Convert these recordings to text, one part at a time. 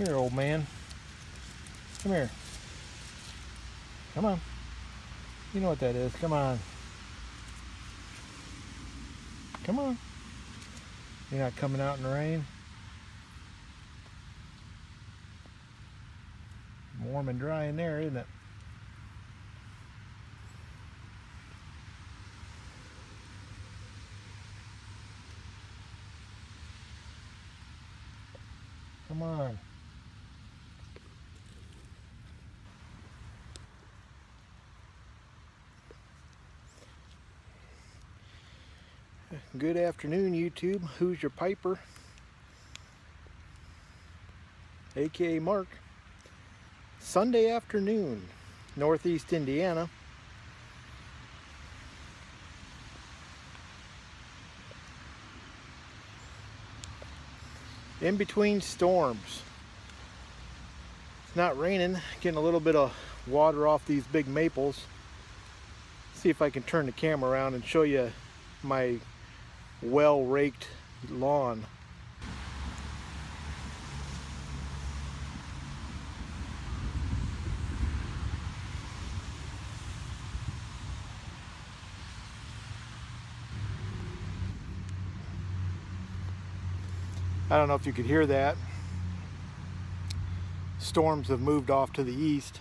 Here, old man. Come here. Come on. You know what that is. Come on. Come on. You're not coming out in the rain. Warm and dry in there, isn't it? Come on. Good afternoon, YouTube. Who's your piper? AKA Mark. Sunday afternoon, Northeast Indiana. In between storms. It's not raining, getting a little bit of water off these big maples. See if I can turn the camera around and show you my well-raked lawn. I don't know if you could hear that. Storms have moved off to the east.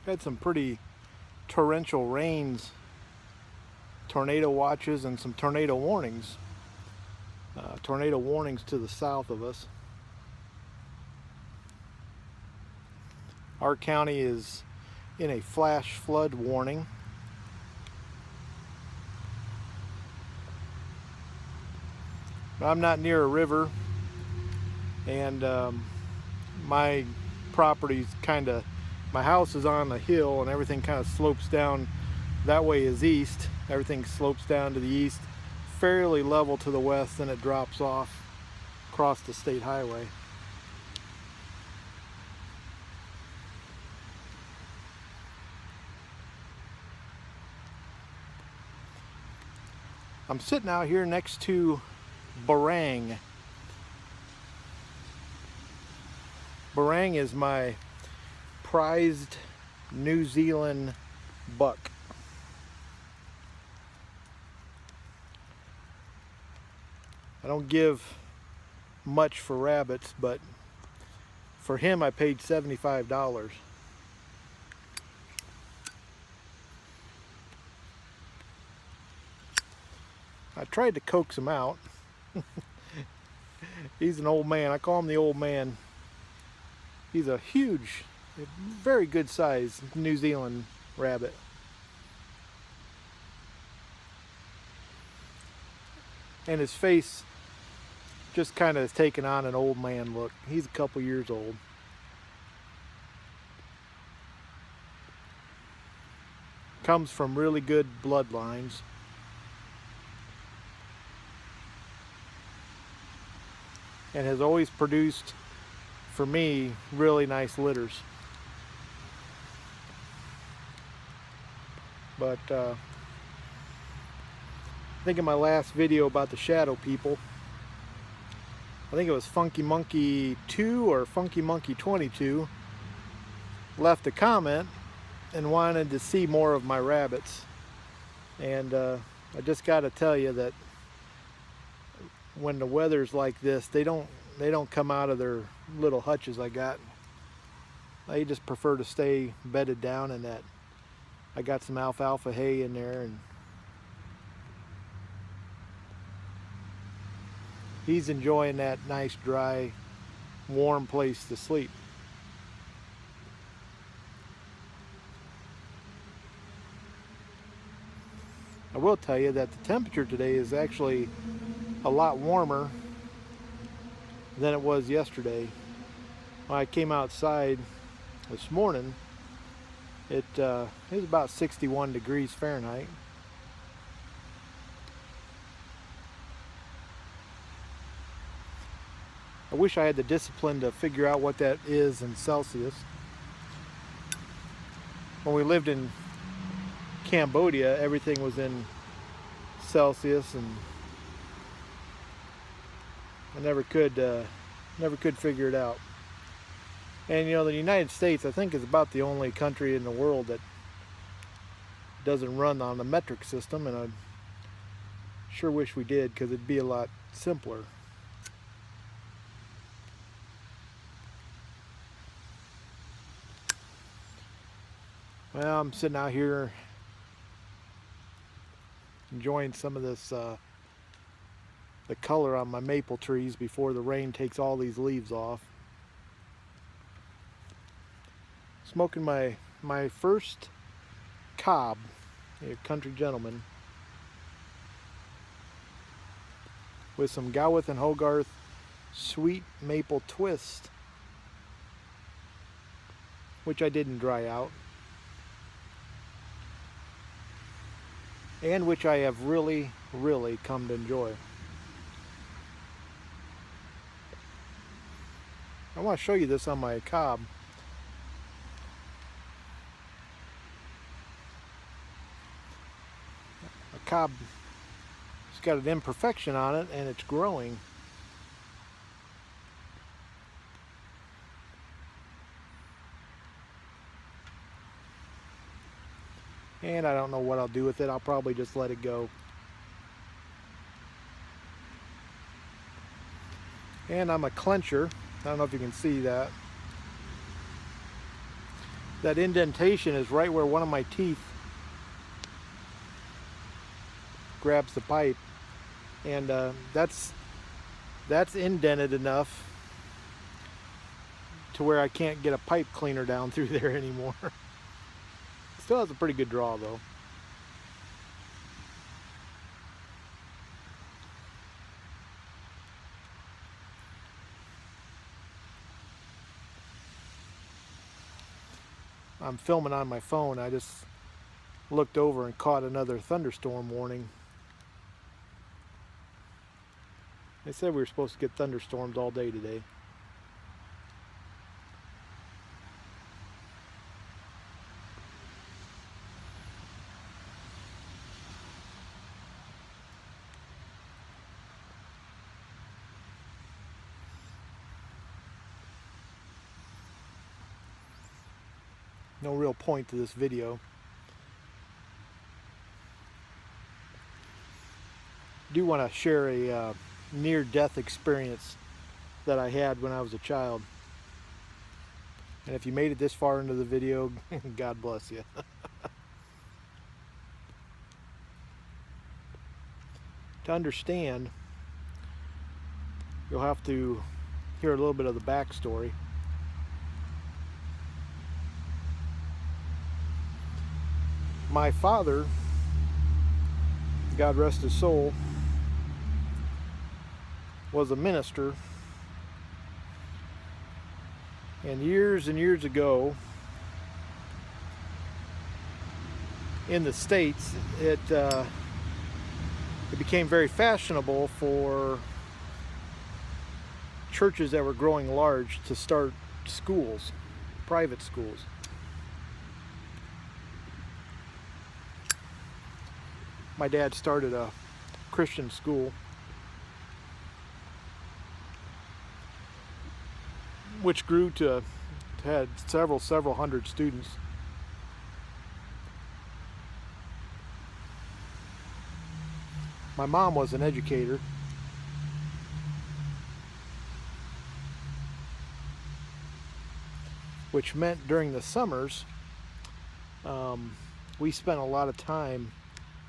Had some pretty torrential rains, tornado watches, and some tornado warnings. Tornado warnings to the south of us. Our county is in a flash flood warning. I'm not near a river, and my property's my house is on a hill, and everything kind of slopes down. That way is east. Everything slopes down to the east, fairly level to the west, and it drops off across the state highway. I'm sitting out here next to Barang. Barang is my prized New Zealand buck. I don't give much for rabbits, but for him I paid $75. I tried to coax him out. He's an old man. I call him the old man. He's a huge, very good sized New Zealand rabbit. And his face just kind of has taken on an old man look. He's a couple years old. Comes from really good bloodlines. And has always produced, for me, really nice litters. But I think in my last video about the shadow people, I think it was Funky Monkey 2 or Funky Monkey 22, left a comment and wanted to see more of my rabbits. And I just got to tell you that when the weather's like this, they don't come out of their little hutches I got. They just prefer to stay bedded down in that. I got some alfalfa hay in there, and he's enjoying that nice, dry, warm place to sleep. I will tell you that the temperature today is actually a lot warmer than it was yesterday. When I came outside this morning, it was about 61 degrees Fahrenheit. I wish I had the discipline to figure out what that is in Celsius. When we lived in Cambodia, everything was in Celsius, and I never could figure it out. And you know, the United States, I think, is about the only country in the world that doesn't run on the metric system, and I sure wish we did, because it'd be a lot simpler. Well, I'm sitting out here enjoying some of this the color on my maple trees before the rain takes all these leaves off. Smoking my first cob, a country gentleman, with some Gowith and Hogarth sweet maple twist, which I didn't dry out, and which I have really come to enjoy. I want to show you this on my cob. A cob, it's got an imperfection on it, and it's growing. And I don't know what I'll do with it. I'll probably just let it go. And I'm a clencher. I don't know if you can see that. That indentation is right where one of my teeth grabs the pipe. And that's indented enough to where I can't get a pipe cleaner down through there anymore. Still has a pretty good draw though. I'm filming on my phone. I just looked over and caught another thunderstorm warning. They said we were supposed to get thunderstorms all day today. No real point to this video. I do want to share a near-death experience that I had when I was a child. And if you made it this far into the video, God bless you. To understand, you'll have to hear a little bit of the backstory. My father, God rest his soul, was a minister, and years ago in the States, it became very fashionable for churches that were growing large to start schools, private schools. My dad started a Christian school, which grew to had several hundred students. My mom was an educator. Which meant during the summers, we spent a lot of time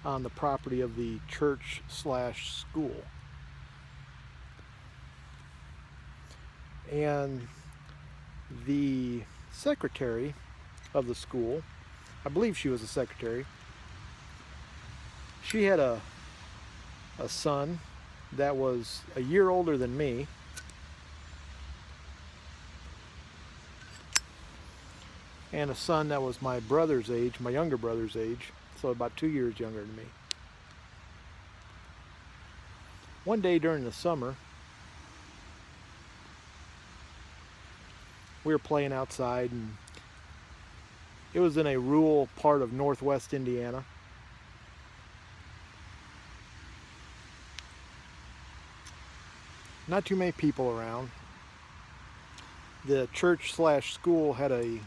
on the property of the church/school. And the secretary of the school, I believe she was a secretary, she had a son that was a year older than me, and a son that was my brother's age, my younger brother's age, so about 2 years younger than me. One day during the summer, we were playing outside, and it was in a rural part of northwest Indiana. not too many people around. The church slash school had a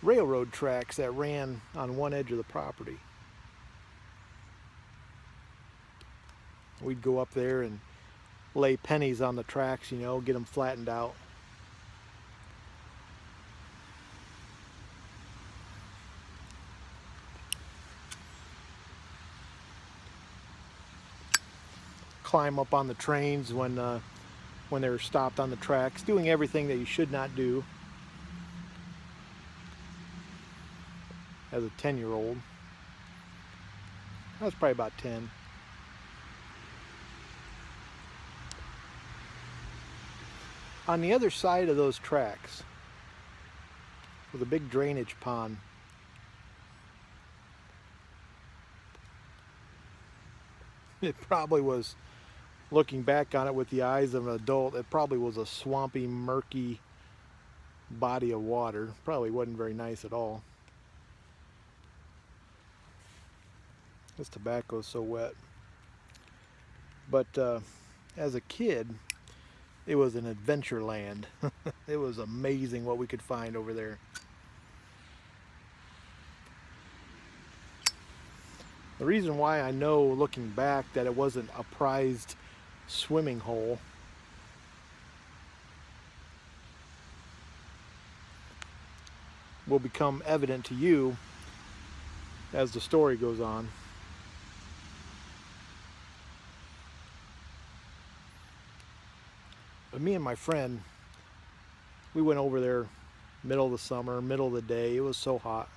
railroad tracks that ran on one edge of the property. We'd go up there and lay pennies on the tracks, you know, get them flattened out. Climb up on the trains when they were stopped on the tracks, doing everything that you should not do as a 10-year-old. I was probably about 10. On the other side of those tracks was a big drainage pond. It probably was, looking back on it with the eyes of an adult, it probably was a swampy, murky body of water. Probably wasn't very nice at all. This tobacco is so wet. But as a kid, it was an adventure land. It was amazing what we could find over there. The reason why I know, looking back, that it wasn't a prized swimming hole will become evident to you as the story goes on. But me and my friend, we went over there middle of the summer, middle of the day. It was so hot.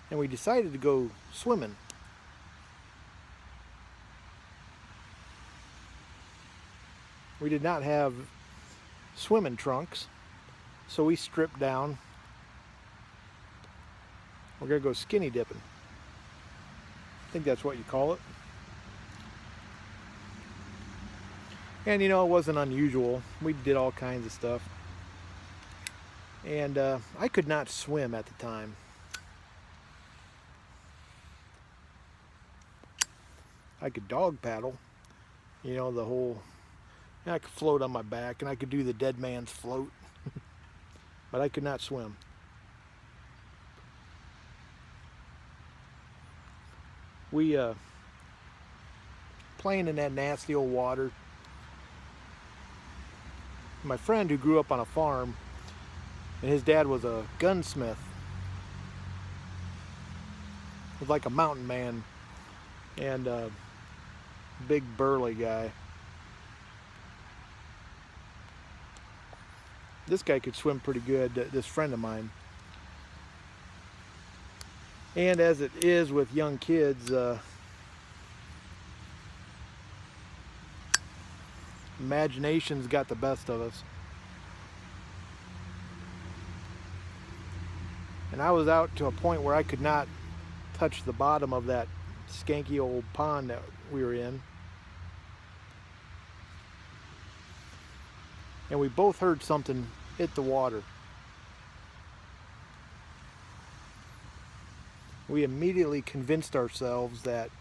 And we decided to go swimming. We did not have swimming trunks, so we stripped down. We're gonna go skinny dipping. I think that's what you call it. And you know, it wasn't unusual. We did all kinds of stuff. And I could not swim at the time. I could dog paddle, you know, the whole, I could float on my back, and I could do the dead man's float, but I could not swim. We playing in that nasty old water. My friend, who grew up on a farm, and his dad was a gunsmith, was like a mountain man, and big burly guy. This guy could swim pretty good, this friend of mine. And as it is with young kids, imagination's got the best of us. And I was out to a point where I could not touch the bottom of that skanky old pond that we were in. And we both heard something hit the water. We immediately convinced ourselves that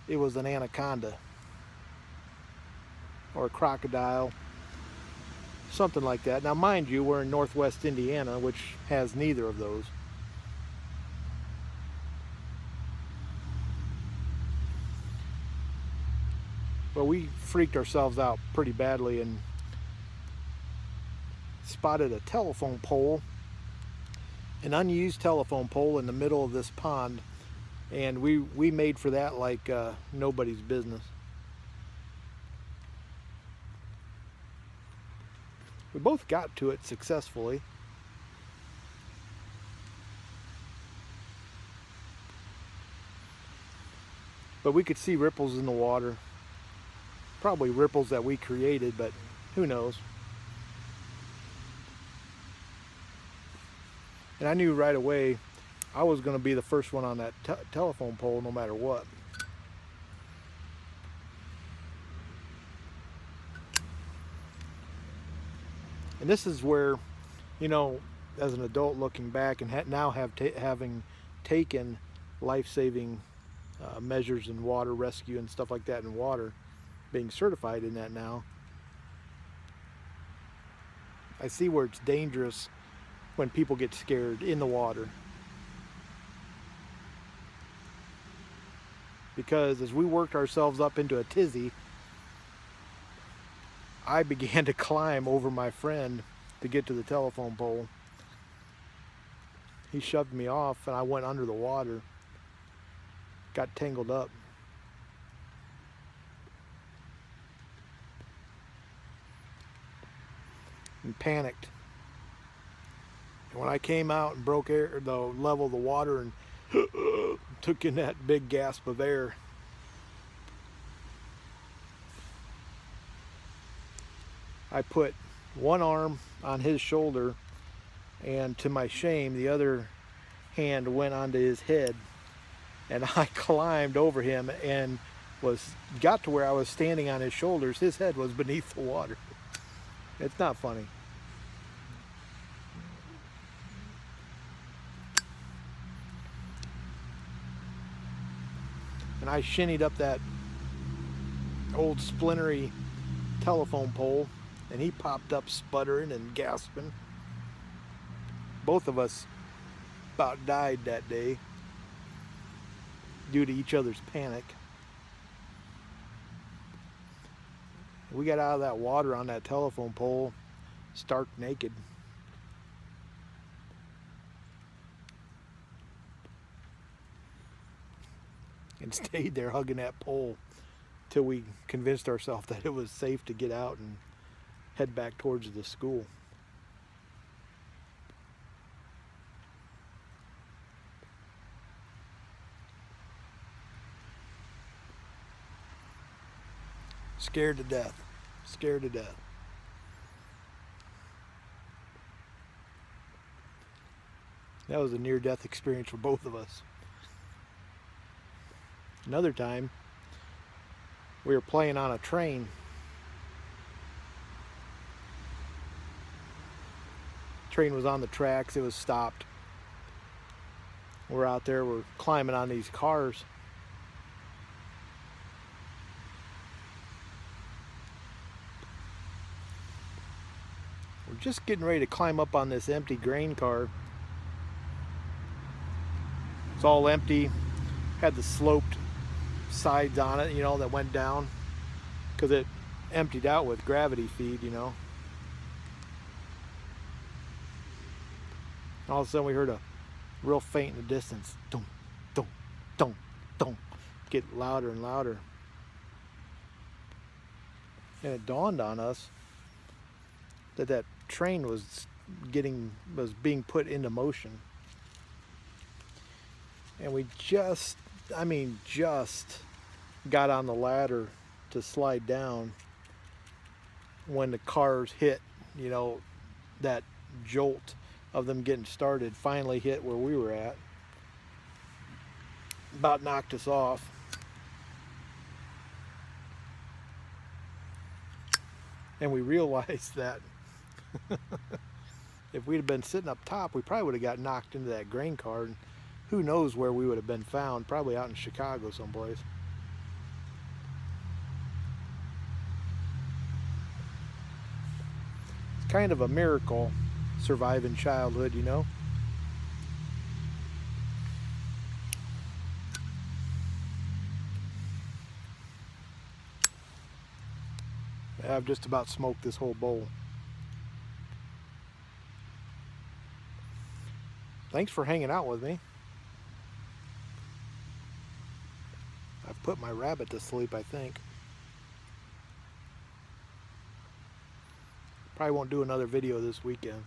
it was an anaconda or a crocodile, something like that. Now mind you, we're in northwest Indiana, which has neither of those. But we freaked ourselves out pretty badly and spotted a telephone pole, an unused telephone pole in the middle of this pond, and we made for that like nobody's business. We both got to it successfully. But we could see ripples in the water. Probably ripples that we created, but who knows. And I knew right away I was going to be the first one on that telephone pole no matter what. And this is where, you know, as an adult looking back and now having taken life-saving measures in water rescue and stuff like that in water, being certified in that now. I see where it's dangerous when people get scared in the water. Because as we worked ourselves up into a tizzy, I began to climb over my friend to get to the telephone pole. He shoved me off and I went under the water. Got tangled up. And panicked. And when I came out and broke air, the level of the water, and took in that big gasp of air, I put one arm on his shoulder, and to my shame, the other hand went onto his head, and I climbed over him and got to where I was standing on his shoulders. His head was beneath the water. It's not funny. And I shinnied up that old splintery telephone pole, and he popped up sputtering and gasping. Both of us about died that day due to each other's panic. We got out of that water on that telephone pole stark naked. And stayed there hugging that pole till we convinced ourselves that it was safe to get out and head back towards the school. Scared to death. Scared to death. That was a near-death experience for both of us. Another time, we were playing on a train. Train was on the tracks. It was stopped. We're out there. We're climbing on these cars. We're just getting ready to climb up on this empty grain car. It's all empty. Had the sloped sides on it, you know, that went down because it emptied out with gravity feed, you know. All of a sudden we heard a real faint in the distance. Dum, dum, dum, dum. Get louder and louder. And it dawned on us that that train was being put into motion. And we just got on the ladder to slide down when the cars hit, you know, that jolt of them getting started finally hit where we were at. About knocked us off. And we realized that if we'd have been sitting up top, we probably would have got knocked into that grain car, and who knows where we would have been found, probably out in Chicago someplace. It's kind of a miracle surviving childhood, you know. I've just about smoked this whole bowl. Thanks for hanging out with me. I've put my rabbit to sleep, I think. Probably won't do another video this weekend.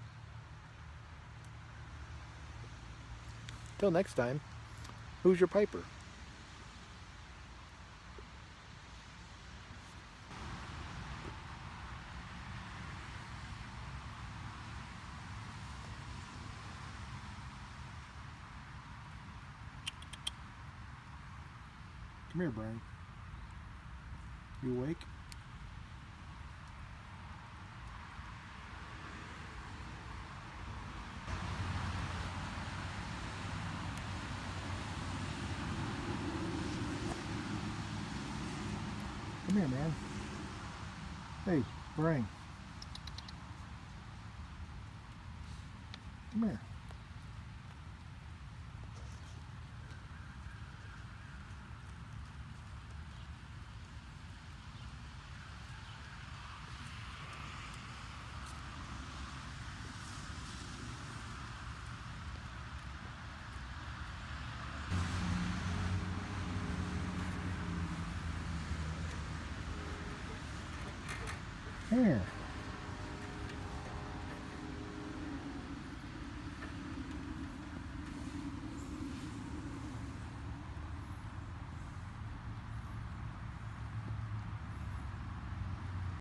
Till next time, who's your piper? Come here, Barang. You awake? Come here, man. Hey, Barang. Come here. Here.